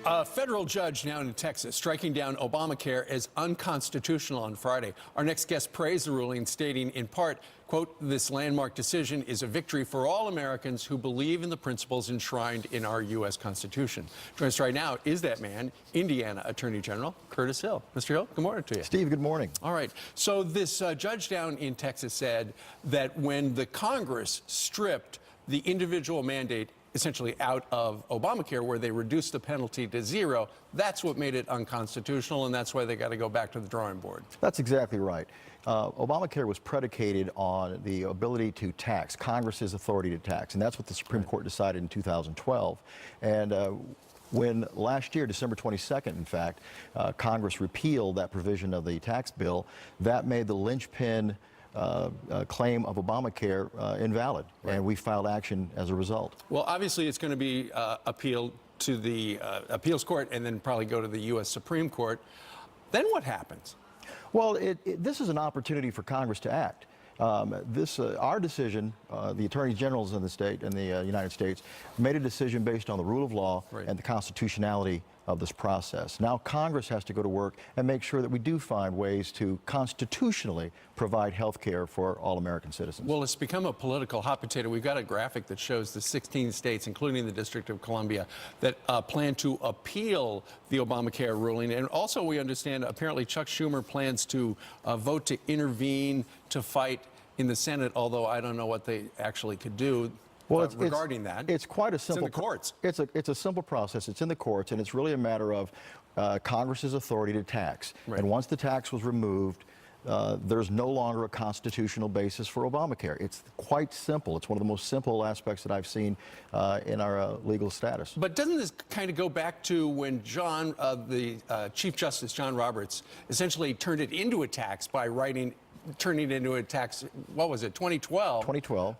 A federal judge now in Texas striking down Obamacare as unconstitutional on Friday. Our next guest praised the ruling, stating in part, quote, "This landmark decision is a victory for all Americans who believe in the principles enshrined in our U.S. Constitution." Joining us right now is that man, Indiana Attorney General Curtis Hill. Mr. Hill, good morning to you. Steve, good morning. All right. So this judge down in Texas said that when the Congress stripped the individual mandate essentially out of Obamacare, where they reduced the penalty to zero, that's what made it unconstitutional, and that's why they got to go back to the drawing board. That's exactly right. Obamacare was predicated on the ability to tax, Congress's authority to tax, and that's what the Supreme Court decided in 2012. And when last year, December 22nd, in fact, Congress repealed that provision of the tax bill, that made the linchpin claim of Obamacare invalid, and we filed action as a result. Well, obviously, it's going to be appealed to the appeals court and then probably go to the U.S. Supreme Court. Then what happens? Well, this is an opportunity for Congress to act. Our decision, the attorneys generals in the state and the United States, made a decision based on the rule of law and the constitutionality of this process. Now Congress has to go to work and make sure that we do find ways to constitutionally provide health care for all American citizens. Well, it's become a political hot potato. We've got a graphic that shows the 16 states, including the District of Columbia, that plan to appeal the Obamacare ruling. And also, we understand, apparently Chuck Schumer plans to vote to intervene to fight in the Senate, although I don't know what they actually could do. Well, regarding that, it's quite a simple. It's in the courts. It's a simple process. It's in the courts, and it's really a matter of Congress's authority to tax. Right. And once the tax was removed, there's no longer a constitutional basis for Obamacare. It's quite simple. It's one of the most simple aspects that I've seen in our legal status. But doesn't this kind of go back to when the Chief Justice John Roberts essentially turned it into a tax by turning it into a tax? What was it? 2012. 2012.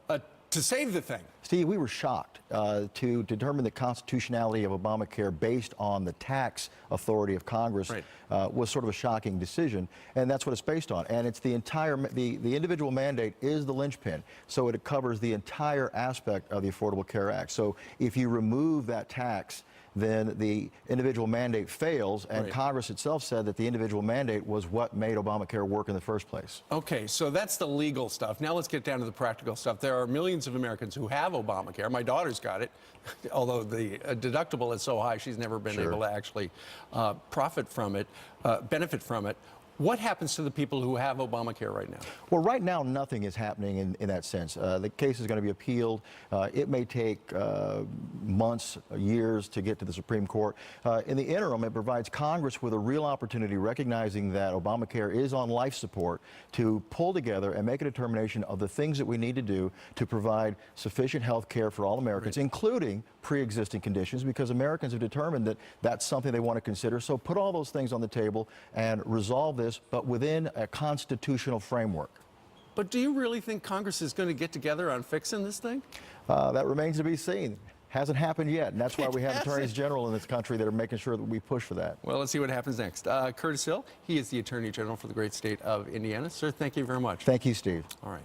To save the thing. Steve, we were shocked to determine the constitutionality of Obamacare based on the tax authority of Congress. Right. Was sort of a shocking decision, and that's what it's based on. And it's the individual mandate is the linchpin, so it covers the entire aspect of the Affordable Care Act. So if you remove that tax, then the individual mandate fails, and Congress itself said that the individual mandate was what made Obamacare work in the first place. Okay, so that's the legal stuff. Now let's get down to the practical stuff. There are millions of Americans who have Obamacare. My daughter's got it, although the deductible is so high, she's never been able to actually profit from it, benefit from it. What happens to the people who have Obamacare right now? Well, right now, nothing is happening in that sense. The case is going to be appealed. It may take months, years to get to the Supreme Court. In the interim, it provides Congress with a real opportunity, recognizing that Obamacare is on life support, to pull together and make a determination of the things that we need to do to provide sufficient health care for all Americans, including pre-existing conditions, because Americans have determined that that's something they want to consider. So put all those things on the table and resolve this, but within a constitutional framework. But do you really think Congress is going to get together on fixing this thing? That remains to be seen. Hasn't happened yet, and that's why we have attorneys general in this country that are making sure that we push for that. Well, let's see what happens next. Curtis Hill, he is the Attorney General for the great state of Indiana. Sir, thank you very much. Thank you, Steve. All right.